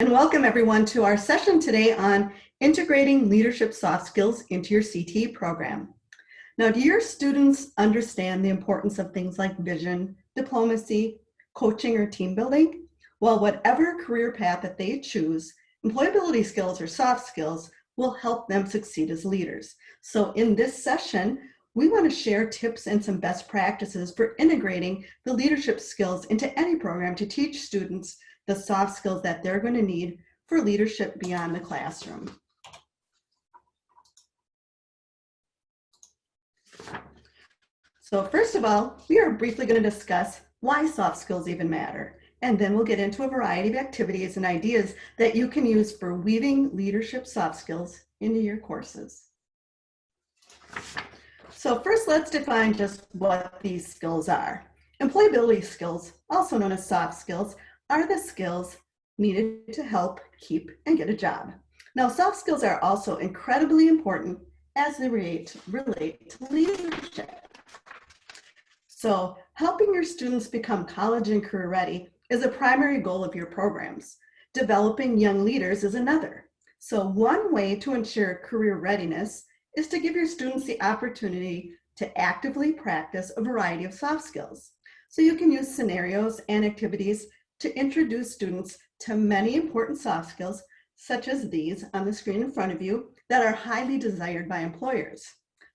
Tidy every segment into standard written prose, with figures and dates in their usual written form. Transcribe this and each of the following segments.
And welcome everyone to our session today on integrating leadership soft skills into your CTE program. Now, do your students understand the importance of things like vision, diplomacy, coaching, or team building? Well, whatever career path that they choose, employability skills or soft skills will help them succeed as leaders. So in this session, we want to share tips and some best practices for integrating the leadership skills into any program to teach students the soft skills that they're going to need for leadership beyond the classroom. So first of all, we are briefly going to discuss why soft skills even matter. And then we'll get into a variety of activities and ideas that you can use for weaving leadership soft skills into your courses. So first, let's define just what these skills are. Employability skills, also known as soft skills, are the skills needed to help keep and get a job. Now, soft skills are also incredibly important as they relate to leadership. So helping your students become college and career ready is a primary goal of your programs. Developing young leaders is another. So one way to ensure career readiness is to give your students the opportunity to actively practice a variety of soft skills. So you can use scenarios and activities to introduce students to many important soft skills, such as these on the screen in front of you, that are highly desired by employers.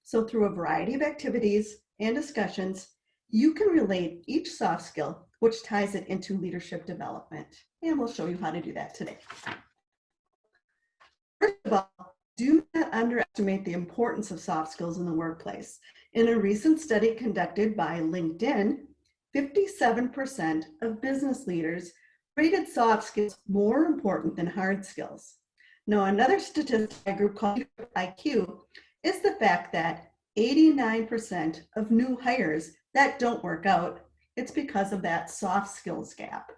So through a variety of activities and discussions, you can relate each soft skill, which ties it into leadership development. And we'll show you how to do that today. First of all, do not underestimate the importance of soft skills in the workplace. In a recent study conducted by LinkedIn, 57% of business leaders rated soft skills more important than hard skills. Now, another statistic by a group called IQ is the fact that 89% of new hires that don't work out, it's because of that soft skills gap.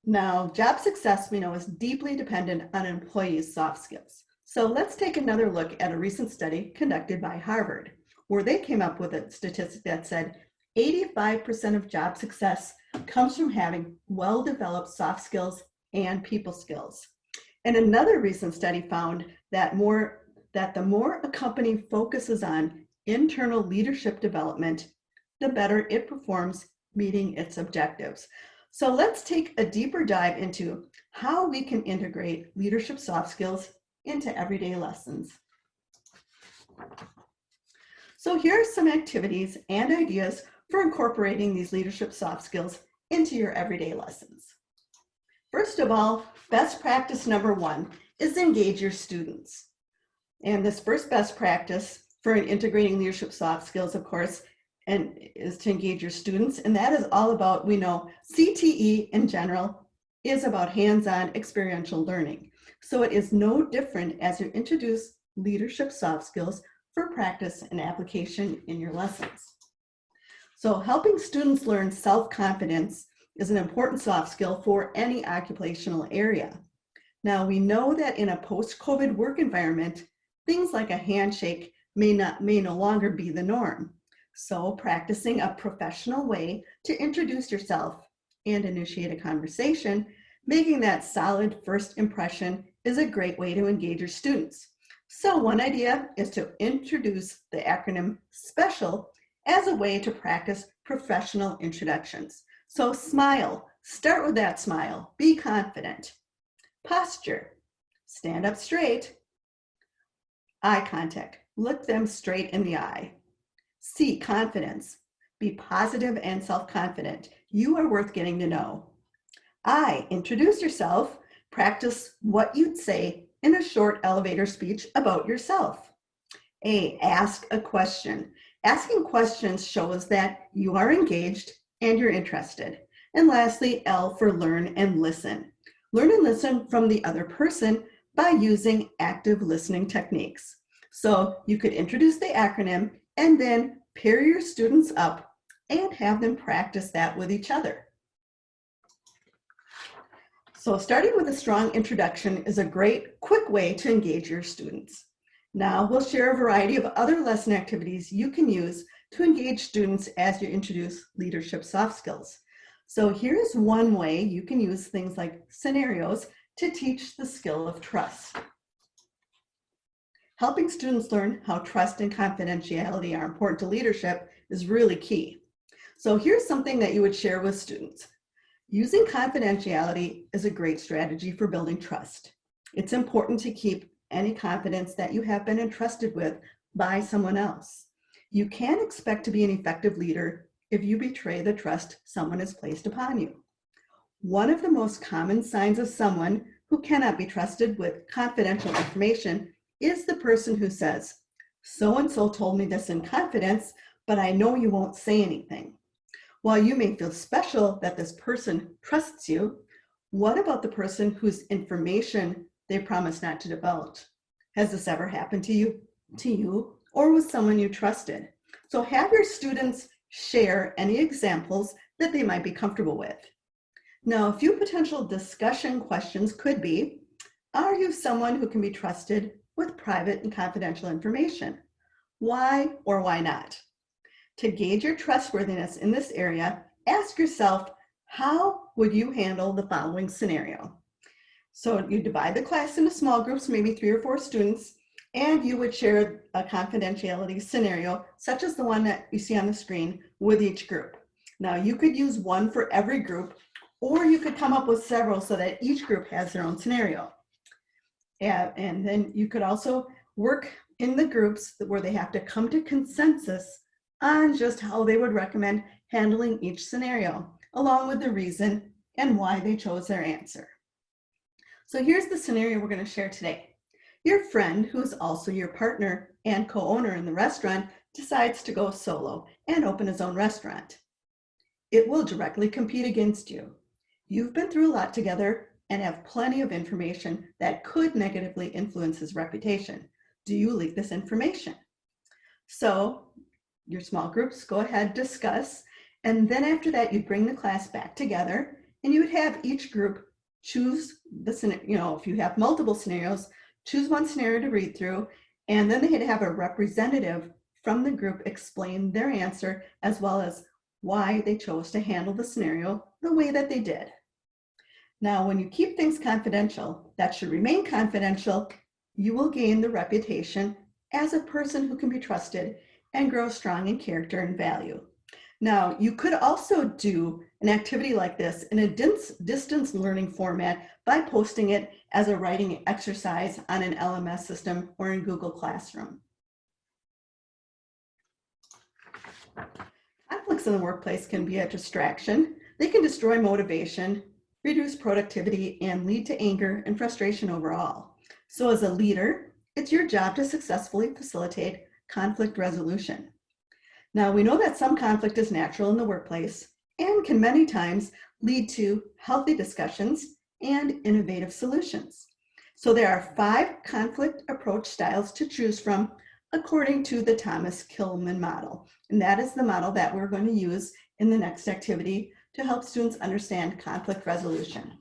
Now, job success, we know, is deeply dependent on employees' soft skills. So let's take another look at a recent study conducted by Harvard, where they came up with a statistic that said 85% of job success comes from having well-developed soft skills and people skills. And another recent study found that the more a company focuses on internal leadership development, the better it performs meeting its objectives. So let's take a deeper dive into how we can integrate leadership soft skills into everyday lessons. So here are some activities and ideas for incorporating these leadership soft skills into your everyday lessons. First of all, best practice number one is engage your students. And this first best practice for integrating leadership soft skills, of course, is to engage your students. And that is all about, we know, CTE in general is about hands-on experiential learning. So it is no different as you introduce leadership soft skills for practice and application in your lessons. So helping students learn self-confidence is an important soft skill for any occupational area. Now, we know that in a post-COVID work environment, things like a handshake may no longer be the norm. So practicing a professional way to introduce yourself and initiate a conversation, making that solid first impression is a great way to engage your students. So one idea is to introduce the acronym SPECIAL as a way to practice professional introductions. So smile, start with that smile, be confident. Posture, stand up straight. Eye contact, look them straight in the eye. C, confidence, be positive and self-confident. You are worth getting to know. I, introduce yourself, practice what you'd say in a short elevator speech about yourself. A, ask a question. Asking questions shows that you are engaged and you're interested. And lastly, L for learn and listen. Learn and listen from the other person by using active listening techniques. So you could introduce the acronym and then pair your students up and have them practice that with each other. So starting with a strong introduction is a great, quick way to engage your students. Now we'll share a variety of other lesson activities you can use to engage students as you introduce leadership soft skills. So here's one way you can use things like scenarios to teach the skill of trust. Helping students learn how trust and confidentiality are important to leadership is really key. So here's something that you would share with students. Using confidentiality is a great strategy for building trust. It's important to keep any confidence that you have been entrusted with by someone else. You can't expect to be an effective leader if you betray the trust someone has placed upon you. One of the most common signs of someone who cannot be trusted with confidential information is the person who says, "So-and-so told me this in confidence, but I know you won't say anything." While you may feel special that this person trusts you, what about the person whose information they promise not to divulge? Has this ever happened to you, or with someone you trusted? So have your students share any examples that they might be comfortable with. Now, a few potential discussion questions could be, are you someone who can be trusted with private and confidential information? Why or why not? To gauge your trustworthiness in this area, ask yourself, how would you handle the following scenario? So you divide the class into small groups, maybe 3 or 4 students, and you would share a confidentiality scenario, such as the one that you see on the screen, with each group. Now, you could use one for every group, or you could come up with several so that each group has their own scenario. And then you could also work in the groups where they have to come to consensus on just how they would recommend handling each scenario, along with the reason and why they chose their answer. So here's the scenario we're going to share today. Your friend, who's also your partner and co-owner in the restaurant, decides to go solo and open his own restaurant. It will directly compete against you. You've been through a lot together and have plenty of information that could negatively influence his reputation. Do you leak this information? So your small groups go ahead, discuss, and then after that you bring the class back together and you would have each group choose the scenario. If you have multiple scenarios, choose one scenario to read through, and then they'd have a representative from the group explain their answer as well as why they chose to handle the scenario the way that they did. Now, when you keep things confidential, that should remain confidential, you will gain the reputation as a person who can be trusted and grow strong in character and value. Now, you could also do an activity like this in a distance learning format by posting it as a writing exercise on an LMS system or in Google Classroom. Conflicts in the workplace can be a distraction. They can destroy motivation, reduce productivity, and lead to anger and frustration overall. So as a leader, it's your job to successfully facilitate conflict resolution. Now, we know that some conflict is natural in the workplace and can many times lead to healthy discussions and innovative solutions. So there are 5 conflict approach styles to choose from according to the Thomas Kilmann model. And that is the model that we're going to use in the next activity to help students understand conflict resolution.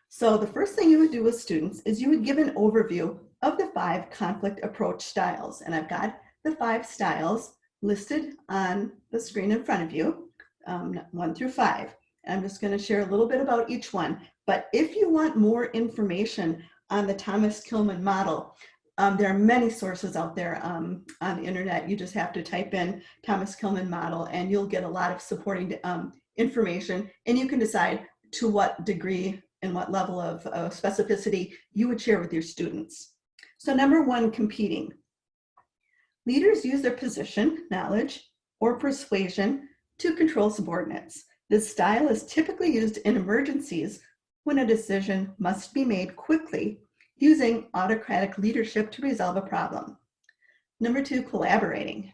So the first thing you would do with students is you would give an overview of the 5 conflict approach styles. And I've got the 5 styles listed on the screen in front of you, 1 through 5. And I'm just going to share a little bit about each one. But if you want more information on the Thomas Kilmann model, there are many sources out there on the internet. You just have to type in Thomas Kilmann model and you'll get a lot of supporting information, and you can decide to what degree and what level of specificity you would share with your students. So number 1, competing. Leaders use their position, knowledge, or persuasion to control subordinates. This style is typically used in emergencies when a decision must be made quickly, using autocratic leadership to resolve a problem. Number 2, collaborating.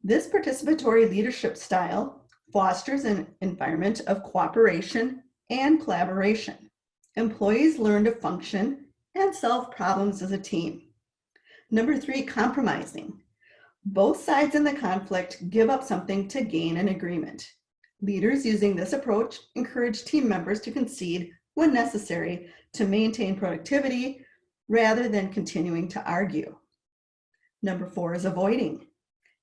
This participatory leadership style fosters an environment of cooperation and collaboration. Employees learn to function and solve problems as a team. Number 3, compromising. Both sides in the conflict give up something to gain an agreement. Leaders using this approach encourage team members to concede when necessary to maintain productivity rather than continuing to argue. Number 4 is avoiding.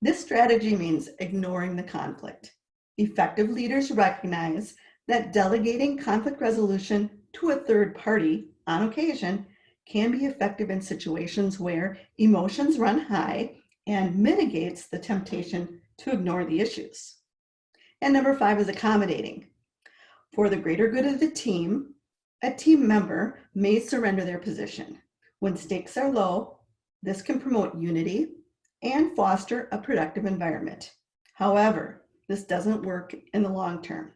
This strategy means ignoring the conflict. Effective leaders recognize that delegating conflict resolution to a third party on occasion can be effective in situations where emotions run high and mitigates the temptation to ignore the issues. And number 5 is accommodating. For the greater good of the team, a team member may surrender their position. When stakes are low, this can promote unity and foster a productive environment. However, this doesn't work in the long term.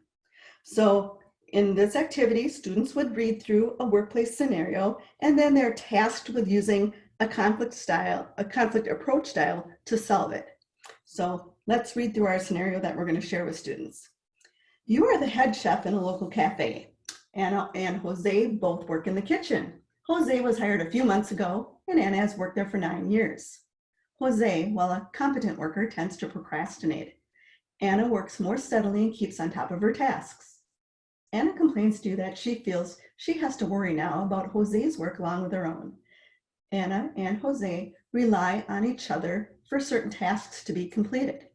So in this activity, students would read through a workplace scenario, and then they're tasked with using a conflict approach style to solve it. So let's read through our scenario that we're going to share with students. You are the head chef in a local cafe. Anna and Jose both work in the kitchen. Jose was hired a few months ago, and Anna has worked there for 9 years. Jose, while a competent worker, tends to procrastinate. Anna works more steadily and keeps on top of her tasks. Anna complains to you that she feels she has to worry now about Jose's work along with her own. Anna and Jose rely on each other for certain tasks to be completed.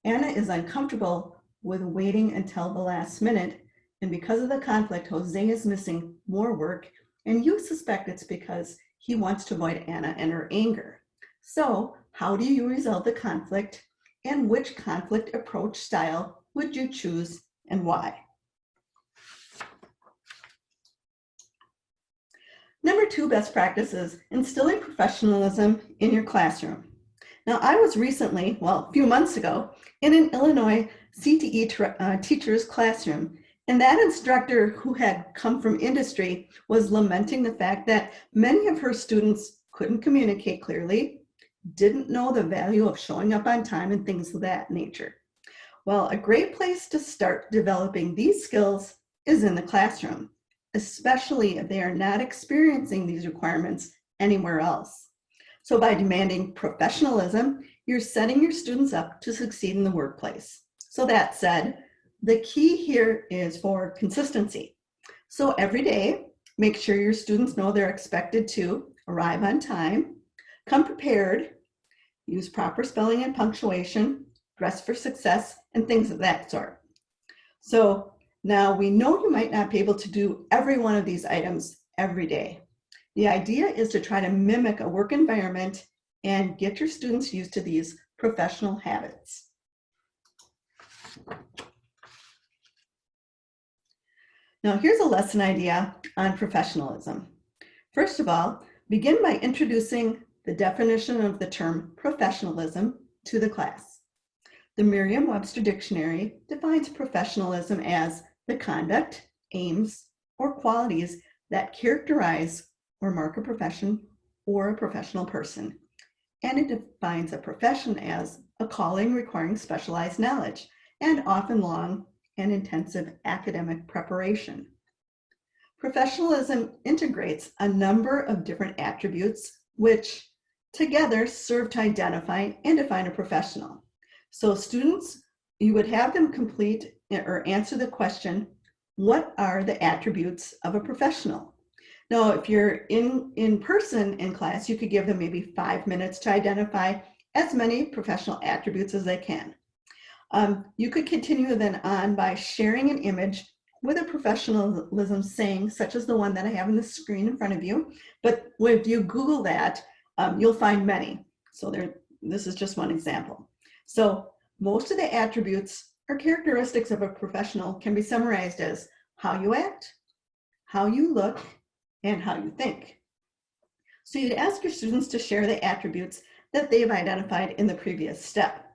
Anna is uncomfortable with waiting until the last minute, and because of the conflict, Jose is missing more work, and you suspect it's because he wants to avoid Anna and her anger. So, how do you resolve the conflict, and which conflict approach style would you choose and why? Number 2 best practice is instilling professionalism in your classroom. Now, I was recently, a few months ago, in an Illinois CTE teacher's classroom, and that instructor who had come from industry was lamenting the fact that many of her students couldn't communicate clearly, didn't know the value of showing up on time, and things of that nature. Well, a great place to start developing these skills is in the classroom, especially if they are not experiencing these requirements anywhere else. So by demanding professionalism, you're setting your students up to succeed in the workplace. So that said, the key here is for consistency. So every day, make sure your students know they're expected to arrive on time, come prepared, use proper spelling and punctuation, dress for success, and things of that sort. So now we know you might not be able to do every one of these items every day. The idea is to try to mimic a work environment and get your students used to these professional habits. Now here's a lesson idea on professionalism. First of all, begin by introducing the definition of the term professionalism to the class. The Merriam-Webster Dictionary defines professionalism as the conduct, aims, or qualities that characterize or mark a profession or a professional person. And it defines a profession as a calling requiring specialized knowledge and often long and intensive academic preparation. Professionalism integrates a number of different attributes which together serve to identify and define a professional. So students, you would have them complete or answer the question, what are the attributes of a professional? Now, if you're in person in class, you could give them maybe 5 minutes to identify as many professional attributes as they can. You could continue then on by sharing an image with a professionalism saying, such as the one that I have on the screen in front of you. But if you Google that, you'll find many. So this is just one example. So most of the attributes or characteristics of a professional can be summarized as how you act, how you look, and how you think. So you'd ask your students to share the attributes that they've identified in the previous step.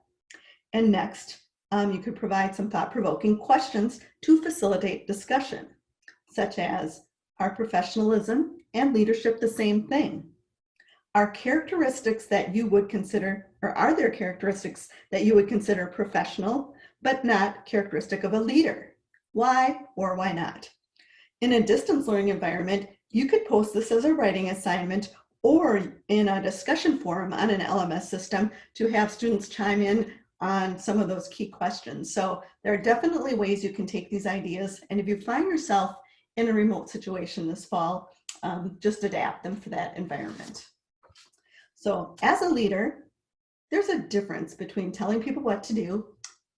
And next, you could provide some thought-provoking questions to facilitate discussion, such as, are professionalism and leadership the same thing? Are characteristics that you would consider, or are there characteristics that you would consider professional, but not characteristic of a leader? Why or why not? In a distance learning environment, you could post this as a writing assignment or in a discussion forum on an LMS system to have students chime in on some of those key questions. So there are definitely ways you can take these ideas, and if you find yourself in a remote situation this fall, just adapt them for that environment. So as a leader, there's a difference between telling people what to do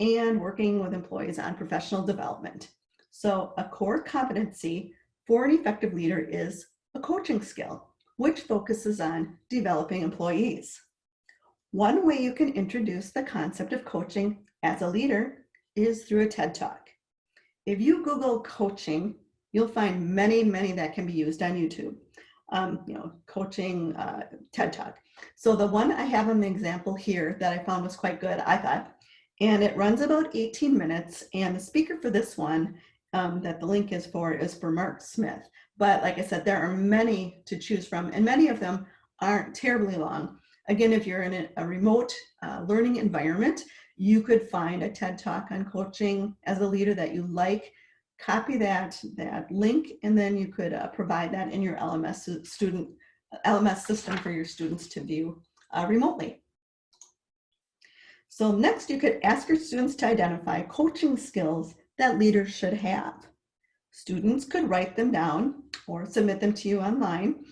and working with employees on professional development. So a core competency for an effective leader is a coaching skill, which focuses on developing employees. One way you can introduce the concept of coaching as a leader is through a TED Talk. If you Google coaching, you'll find many that can be used on YouTube. Coaching TED Talk. So the one I have an example here that I found was quite good, I thought, and it runs about 18 minutes. And the speaker for this one that the link is for Mark Smith. But like I said, there are many to choose from, and many of them aren't terribly long. Again, if you're in a remote learning environment, you could find a TED Talk on coaching as a leader that you like, copy that link, and then you could provide that in your LMS system for your students to view remotely. So next, you could ask your students to identify coaching skills that leaders should have. Students could write them down or submit them to you online,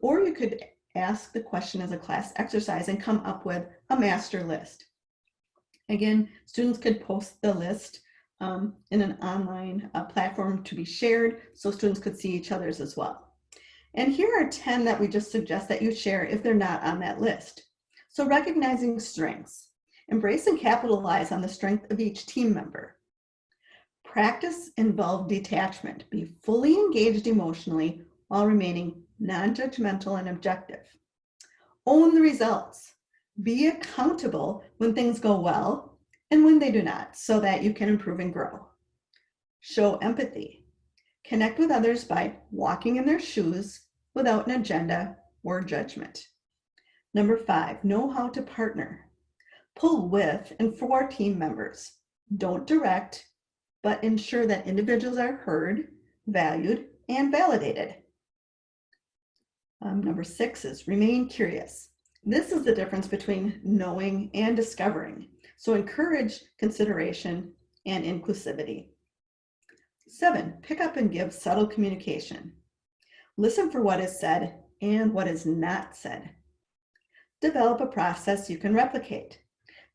or you could ask the question as a class exercise and come up with a master list. Again, students could post the list in an online platform to be shared so students could see each other's as well. And here are 10 that we just suggest that you share if they're not on that list. So recognizing strengths. Embrace and capitalize on the strength of each team member. Practice involved detachment. Be fully engaged emotionally while remaining non-judgmental and objective. Own the results. Be accountable when things go well and when they do not, so that you can improve and grow. Show empathy. Connect with others by walking in their shoes without an agenda or judgment. Number 5, know how to partner. Pull with and for team members. Don't direct, but ensure that individuals are heard, valued, and validated. Number 6 is remain curious. This is the difference between knowing and discovering. So encourage consideration and inclusivity. 7, pick up and give subtle communication. Listen for what is said and what is not said. Develop a process you can replicate.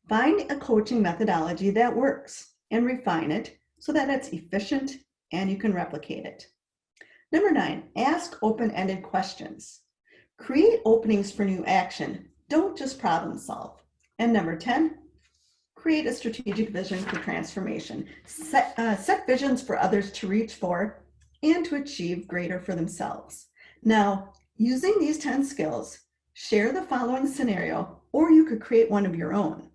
Find a coaching methodology that works and refine it so that it's efficient and you can replicate it. Number 9, ask open-ended questions. Create openings for new action. Don't just problem solve. And number 10, create a strategic vision for transformation. Set visions for others to reach for and to achieve greater for themselves. Now, using these 10 skills, share the following scenario, or you could create one of your own.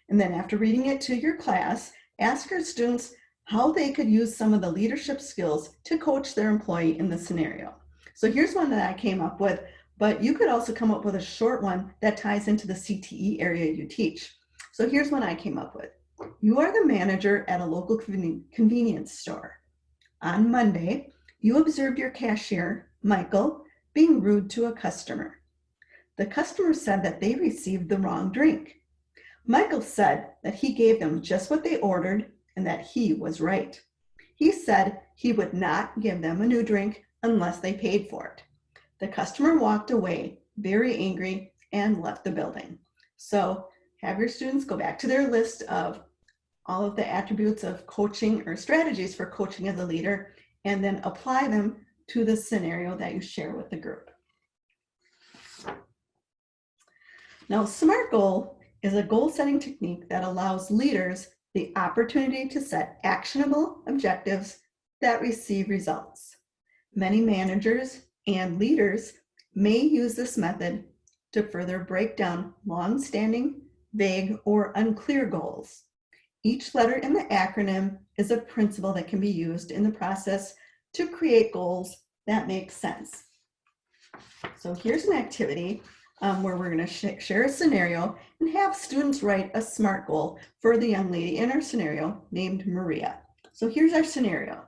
And then after reading it to your class, ask your students how they could use some of the leadership skills to coach their employee in the scenario. So here's one that I came up with, but you could also come up with a short one that ties into the CTE area you teach. So here's one I came up with. You are the manager at a local convenience store. On Monday, you observed your cashier, Michael, being rude to a customer. The customer said that they received the wrong drink. Michael said that he gave them just what they ordered and that he was right. He said he would not give them a new drink unless they paid for it. The customer walked away very angry and left the building. So have your students go back to their list of all of the attributes of coaching or strategies for coaching as a leader, and then apply them to the scenario that you share with the group. Now, SMART goal is a goal-setting technique that allows leaders the opportunity to set actionable objectives that receive results. Many managers and leaders may use this method to further break down long-standing, vague, or unclear goals. Each letter in the acronym is a principle that can be used in the process to create goals that make sense. So here's an activity where we're going to share a scenario and have students write a SMART goal for the young lady in our scenario named Maria. So here's our scenario.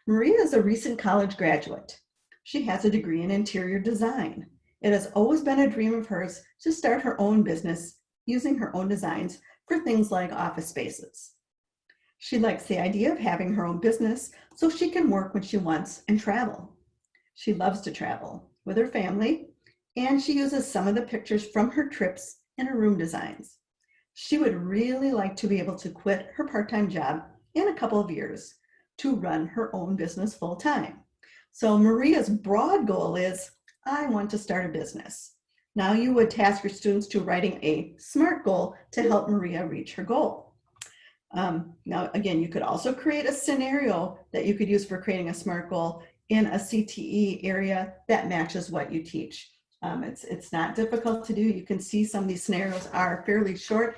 Maria is a recent college graduate. She has a degree in interior design. It has always been a dream of hers to start her own business using her own designs for things like office spaces. She likes the idea of having her own business so she can work when she wants and travel. She loves to travel with her family, and she uses some of the pictures from her trips in her room designs. She would really like to be able to quit her part-time job in a couple of years, to run her own business full time. So Maria's broad goal is, I want to start a business. Now you would task your students to writing a SMART goal to help Maria reach her goal. Now, again, you could also create a scenario that you could use for creating a SMART goal in a CTE area that matches what you teach. It's not difficult to do. You can see some of these scenarios are fairly short,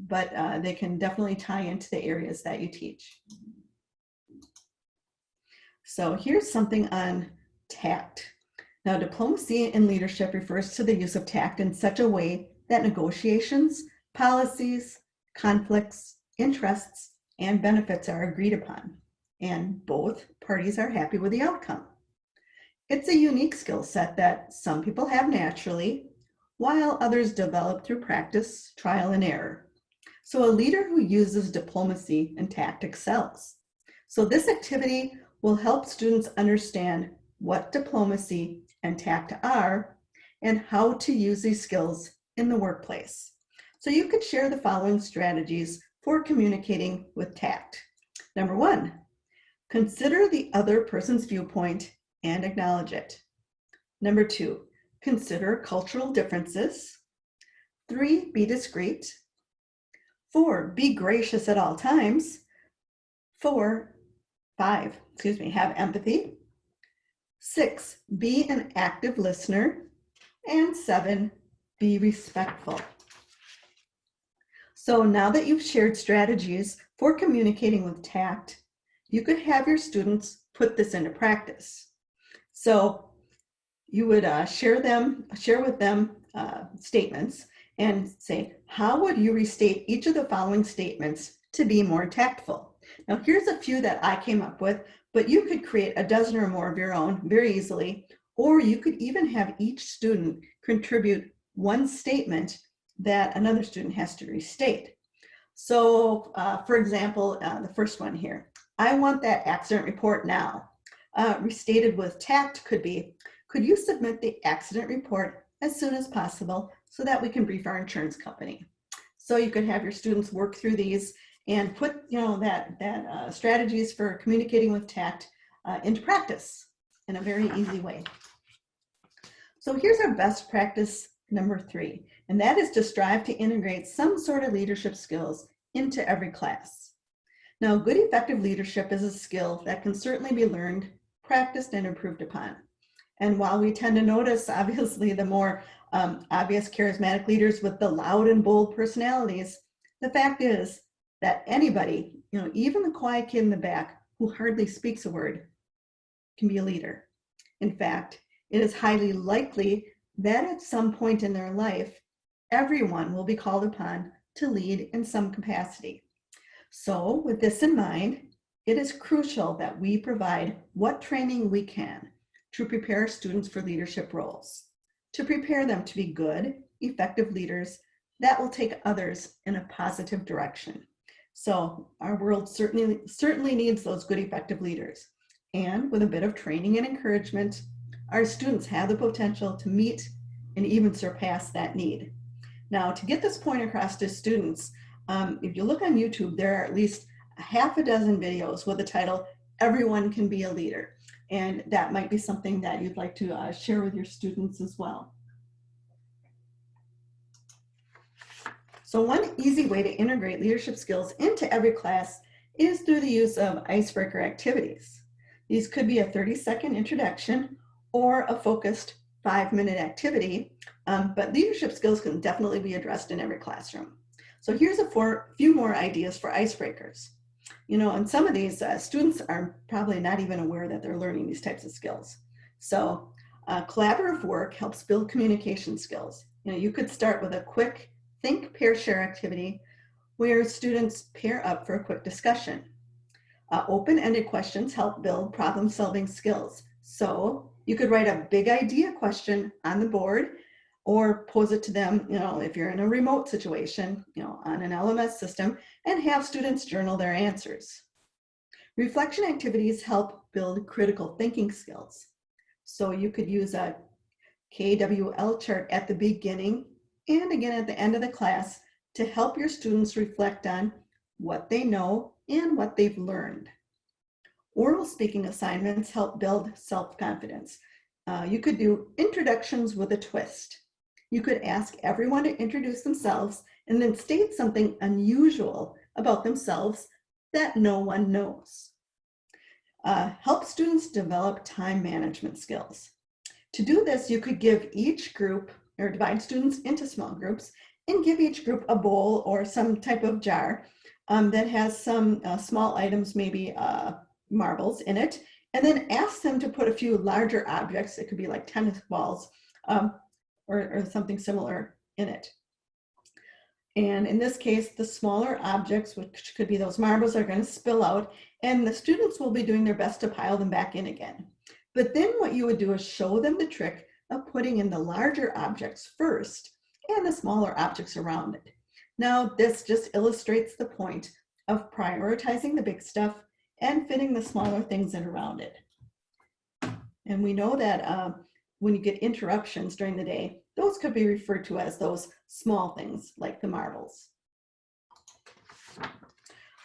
but they can definitely tie into the areas that you teach. So here's something on tact. Now, diplomacy in leadership refers to the use of tact in such a way that negotiations, policies, conflicts, interests, and benefits are agreed upon, and both parties are happy with the outcome. It's a unique skill set that some people have naturally, while others develop through practice, trial, and error. So a leader who uses diplomacy and tact excels. So this activity will help students understand what diplomacy and tact are and how to use these skills in the workplace. So you could share the following strategies for communicating with tact. Number 1, consider the other person's viewpoint and acknowledge it. Number 2, consider cultural differences. 3, be discreet. 4, be gracious at all times. 5, have empathy. 6, be an active listener. And 7, be respectful. So now that you've shared strategies for communicating with tact, you could have your students put this into practice. So you would share with them statements and say, how would you restate each of the following statements to be more tactful? Now here's a few that I came up with, but you could create a dozen or more of your own very easily, or you could even have each student contribute one statement that another student has to restate. So for example, the first one here, I want that accident report now. Restated with tact could be, could you submit the accident report as soon as possible so that we can brief our insurance company? So you could have your students work through these and put that strategies for communicating with tact into practice in a very easy way. So here's our best practice number 3, and that is to strive to integrate some sort of leadership skills into every class. Now, good effective leadership is a skill that can certainly be learned, practiced, and improved upon. And while we tend to notice, obviously, the more obvious charismatic leaders with the loud and bold personalities, the fact is that anybody, even the quiet kid in the back who hardly speaks a word, can be a leader. In fact, it is highly likely that at some point in their life, everyone will be called upon to lead in some capacity. So with this in mind, it is crucial that we provide what training we can to prepare students for leadership roles, to prepare them to be good, effective leaders that will take others in a positive direction. So our world certainly needs those good, effective leaders. And with a bit of training and encouragement, our students have the potential to meet and even surpass that need. Now, to get this point across to students, if you look on YouTube, there are at least half a dozen videos with the title, Everyone Can Be a Leader. And that might be something that you'd like to share with your students as well. So one easy way to integrate leadership skills into every class is through the use of icebreaker activities. These could be a 30-second introduction or a focused 5-minute activity, but leadership skills can definitely be addressed in every classroom. So here's a few more ideas for icebreakers. And some of these students are probably not even aware that they're learning these types of skills. So collaborative work helps build communication skills. You could start with a quick think, pair, share activity where students pair up for a quick discussion. Open-ended questions help build problem-solving skills. So you could write a big idea question on the board or pose it to them, if you're in a remote situation, on an LMS system, and have students journal their answers. Reflection activities help build critical thinking skills. So you could use a KWL chart at the beginning and again at the end of the class to help your students reflect on what they know and what they've learned. Oral speaking assignments help build self-confidence. You could do introductions with a twist. You could ask everyone to introduce themselves and then state something unusual about themselves that no one knows. Help students develop time management skills. To do this, you could give each group, or divide students into small groups, and give each group a bowl or some type of jar that has some small items, maybe marbles in it, and then ask them to put a few larger objects, it could be like tennis balls, or something similar in it. And in this case, the smaller objects, which could be those marbles, are going to spill out, and the students will be doing their best to pile them back in again. But then what you would do is show them the trick of putting in the larger objects first and the smaller objects around it. Now, this just illustrates the point of prioritizing the big stuff and fitting the smaller things in around it. And we know that when you get interruptions during the day, those could be referred to as those small things like the marbles.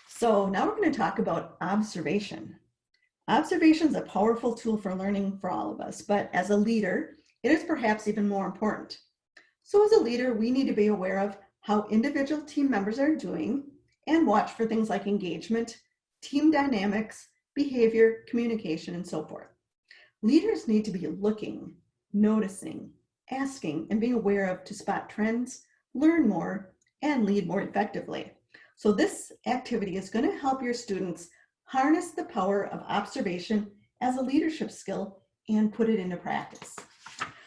So now we're going to talk about observation. Observation is a powerful tool for learning for all of us, but as a leader, it is perhaps even more important. So as a leader, we need to be aware of how individual team members are doing and watch for things like engagement, team dynamics, behavior, communication, and so forth. Leaders need to be looking, noticing, asking, and being aware of to spot trends, learn more, and lead more effectively. So this activity is going to help your students harness the power of observation as a leadership skill and put it into practice.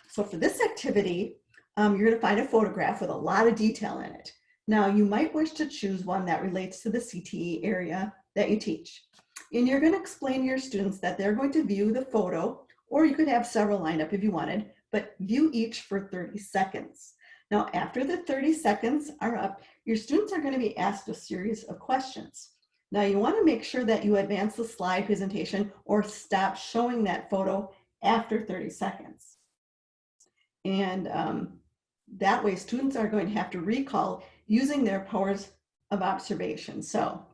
So for this activity, you're going to find a photograph with a lot of detail in it. Now, you might wish to choose one that relates to the CTE area that you teach. And you're going to explain to your students that they're going to view the photo, or you could have several lined up if you wanted, but view each for 30 seconds. Now, after the 30 seconds are up, your students are going to be asked a series of questions. Now, you want to make sure that you advance the slide presentation or stop showing that photo after 30 seconds. And that way, students are going to have to recall using their powers of observation. So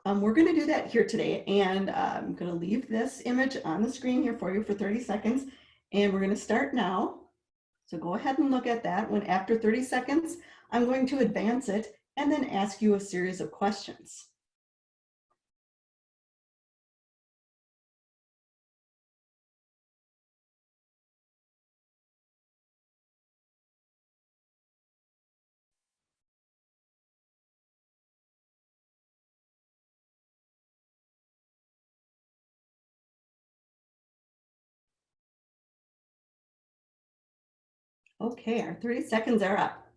we're going to do that here today, and I'm going to leave this image on the screen here for you for 30 seconds, and we're going to start now. So go ahead and look at that. When after 30 seconds, I'm going to advance it and then ask you a series of questions. Okay, our 30 seconds are up.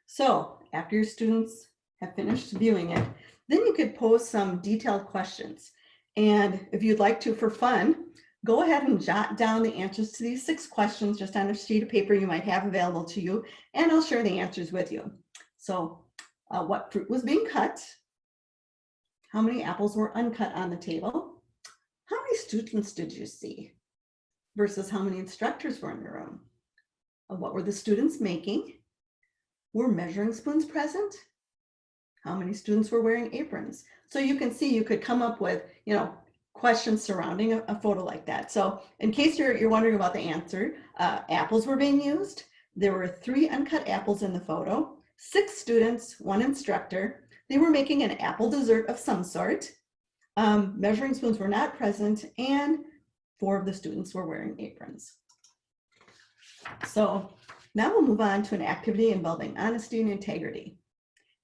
So after your students have finished viewing it, then you could pose some detailed questions. And if you'd like to, for fun, go ahead and jot down the answers to these 6 questions just on a sheet of paper you might have available to you, and I'll share the answers with you. So what fruit was being cut? How many apples were uncut on the table? How many students did you see? Versus how many instructors were in the room? What were the students making? Were measuring spoons present? How many students were wearing aprons? So you can see you could come up with, questions surrounding a photo like that. So in case you're wondering about the answer, apples were being used. There were 3 uncut apples in the photo, 6 students, 1 instructor. They were making an apple dessert of some sort. Measuring spoons were not present, and 4 of the students were wearing aprons. So now we'll move on to an activity involving honesty and integrity.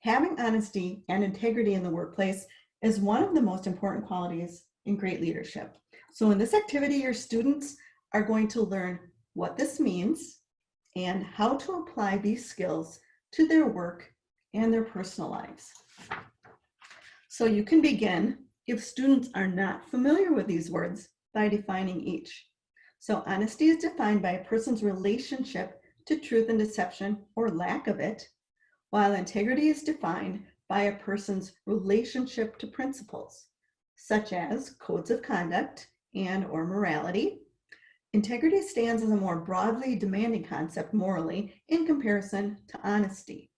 Having honesty and integrity in the workplace is one of the most important qualities in great leadership. So in this activity, your students are going to learn what this means and how to apply these skills to their work and their personal lives. So you can begin, if students are not familiar with these words, by defining each. So honesty is defined by a person's relationship to truth and deception, or lack of it, while integrity is defined by a person's relationship to principles, such as codes of conduct and/or morality. Integrity stands as a more broadly demanding concept morally in comparison to honesty.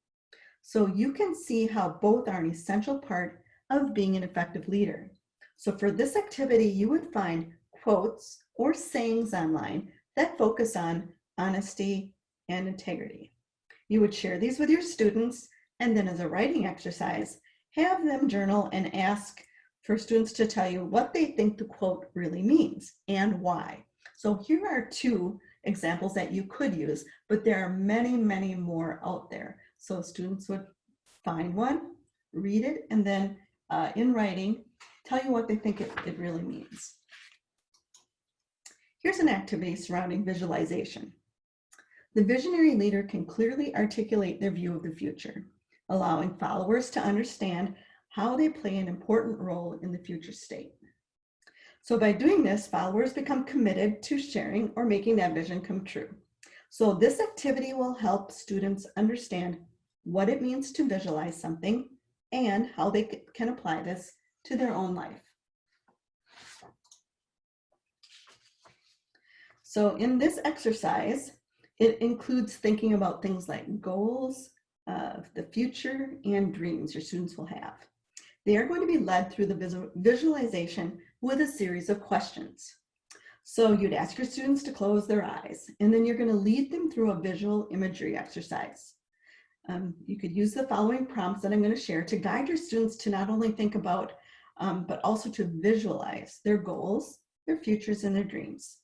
So you can see how both are an essential part of being an effective leader. So for this activity, you would find quotes or sayings online that focus on honesty and integrity. You would share these with your students, and then as a writing exercise, have them journal and ask for students to tell you what they think the quote really means and why. So here are two examples that you could use, but there are many, many more out there. So students would find one, read it, and then in writing, tell you what they think it really means. Here's an activity surrounding visualization. The visionary leader can clearly articulate their view of the future, allowing followers to understand how they play an important role in the future state. So by doing this, followers become committed to sharing or making that vision come true. So this activity will help students understand what it means to visualize something and how they can apply this to their own life. So in this exercise, it includes thinking about things like goals, the future, and dreams your students will have. They are going to be led through the visualization with a series of questions. So you'd ask your students to close their eyes, and then you're going to lead them through a visual imagery exercise. You could use the following prompts that I'm going to share to guide your students to not only think about, but also to visualize their goals, their futures, and their dreams.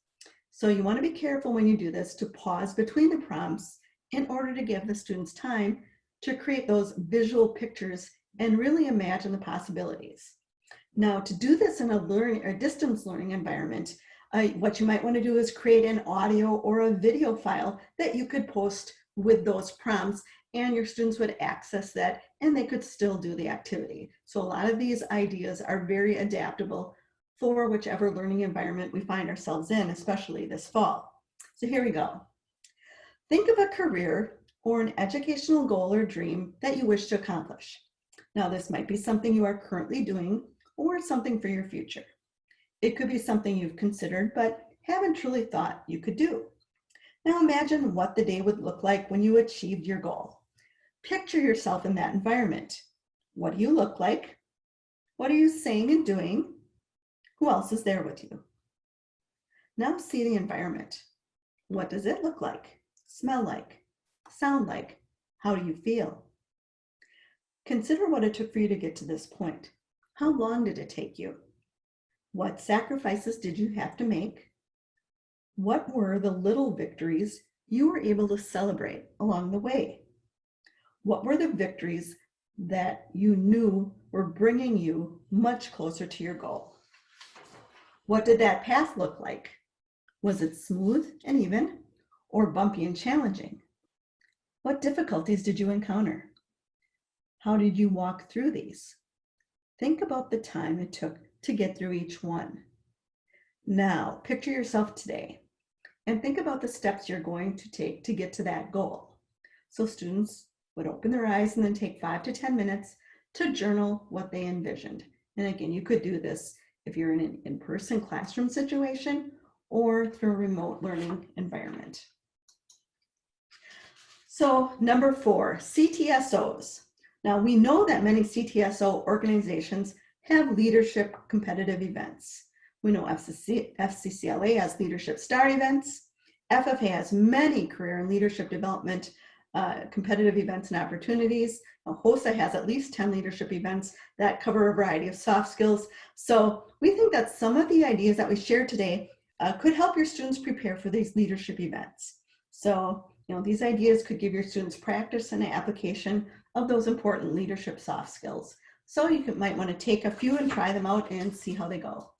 So you want to be careful when you do this to pause between the prompts in order to give the students time to create those visual pictures and really imagine the possibilities. Now, to do this in a distance learning environment, what you might want to do is create an audio or a video file that you could post with those prompts, and your students would access that and they could still do the activity. So a lot of these ideas are very adaptable for whichever learning environment we find ourselves in, especially this fall. So here we go. Think of a career or an educational goal or dream that you wish to accomplish. Now, this might be something you are currently doing or something for your future. It could be something you've considered but haven't truly thought you could do. Now imagine what the day would look like when you achieved your goal. Picture yourself in that environment. What do you look like? What are you saying and doing? Who else is there with you? Now see the environment. What does it look like, smell like, sound like? How do you feel? Consider what it took for you to get to this point. How long did it take you? What sacrifices did you have to make? What were the little victories you were able to celebrate along the way? What were the victories that you knew were bringing you much closer to your goal? What did that path look like? Was it smooth and even, or bumpy and challenging? What difficulties did you encounter? How did you walk through these? Think about the time it took to get through each one. Now, picture yourself today and think about the steps you're going to take to get to that goal. So students would open their eyes and then take 5 to 10 minutes to journal what they envisioned. And again, you could do this if you're in an in-person classroom situation or through a remote learning environment. So number 4, CTSOs. Now we know that many CTSO organizations have leadership competitive events. We know FCCLA has leadership star events. FFA has many career and leadership development competitive events and opportunities. HOSA has at least 10 leadership events that cover a variety of soft skills. So we think that some of the ideas that we shared today could help your students prepare for these leadership events. So, these ideas could give your students practice and application of those important leadership soft skills. So you might want to take a few and try them out and see how they go.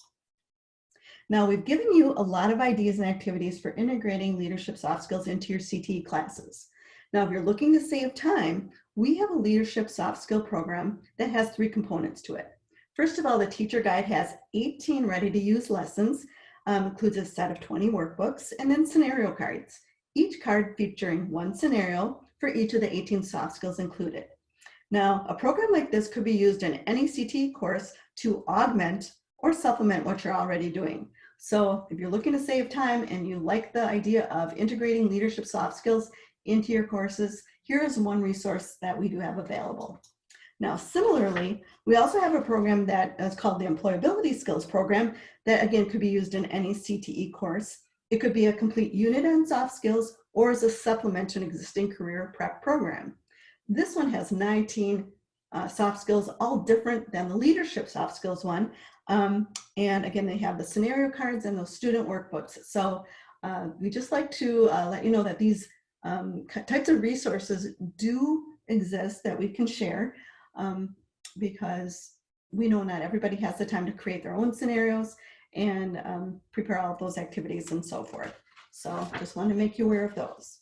Now, we've given you a lot of ideas and activities for integrating leadership soft skills into your CTE classes. Now, if you're looking to save time, we have a leadership soft skill program that has 3 components to it. First of all, the teacher guide has 18 ready-to-use lessons, includes a set of 20 workbooks, and then scenario cards, each card featuring 1 scenario for each of the 18 soft skills included. Now, a program like this could be used in any CTE course to augment or supplement what you're already doing. So if you're looking to save time and you like the idea of integrating leadership soft skills into your courses, here is one resource that we do have available. Now, similarly, we also have a program that is called the Employability Skills Program that, again, could be used in any CTE course. It could be a complete unit on soft skills or as a supplement to an existing career prep program. This one has 19 soft skills, all different than the leadership soft skills one. And again, they have the scenario cards and those student workbooks. So we just like to let you know that these types of resources do exist that we can share because we know not everybody has the time to create their own scenarios and prepare all of those activities and so forth. So just wanted to make you aware of those.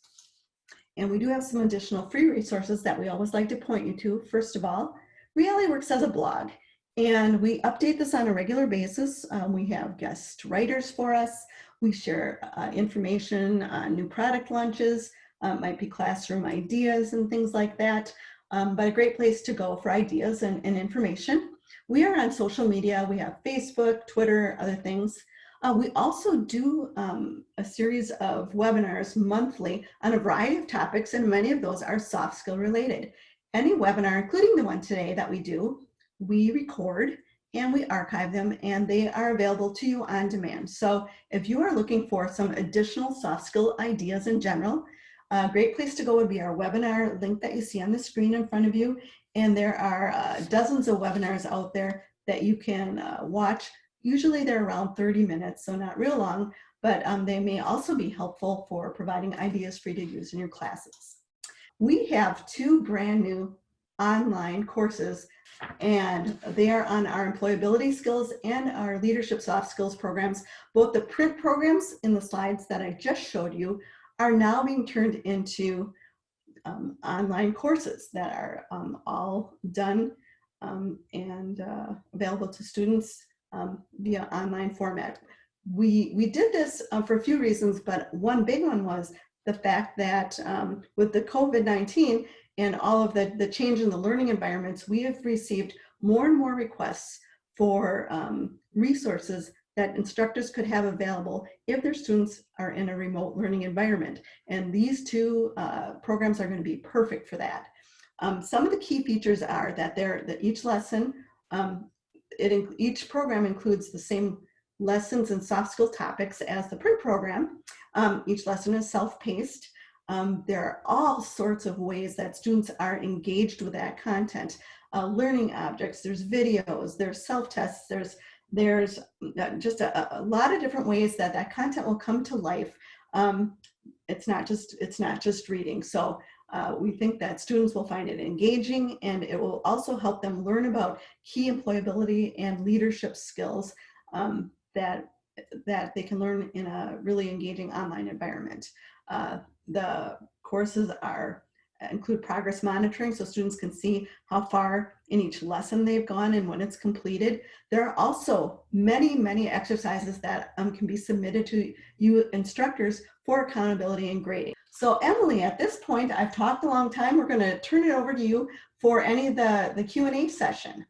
And we do have some additional free resources that we always like to point you to. First of all, Reality Works has a blog, and we update this on a regular basis. We have guest writers for us. We share information on new product launches, might be classroom ideas and things like that, but a great place to go for ideas and information. We are on social media. We have Facebook, Twitter, other things. We also do a series of webinars monthly on a variety of topics, and many of those are soft skill related. Any webinar, including the one today that we do, we record and we archive them, and they are available to you on demand. So if you are looking for some additional soft skill ideas in general, a great place to go would be our webinar link that you see on the screen in front of you. And there are dozens of webinars out there that you can watch. Usually they're around 30 minutes, so not real long, but they may also be helpful for providing ideas for you to use in your classes. We have 2 brand new online courses, and they are on our employability skills and our leadership soft skills programs. Both the print programs in the slides that I just showed you are now being turned into online courses that are all done and available to students via online format. We did this for a few reasons, but one big one was the fact that with the COVID-19 and all of the change in the learning environments, we have received more and more requests for resources that instructors could have available if their students are in a remote learning environment. And these 2 programs are going to be perfect for that. Some of the key features are that each lesson, each program includes the same lessons and soft skill topics as the print program. Each lesson is self-paced. There are all sorts of ways that students are engaged with that content. Learning objects, there's videos, there's self-tests, there's just a lot of different ways that content will come to life. It's not just reading. So we think that students will find it engaging, and it will also help them learn about key employability and leadership skills that they can learn in a really engaging online environment. The courses include progress monitoring, so students can see how far in each lesson they've gone and when it's completed. There are also many exercises that can be submitted to you instructors for accountability and grading. So Emily, at this point, I've talked a long time. We're going to turn it over to you for any of the Q&A session.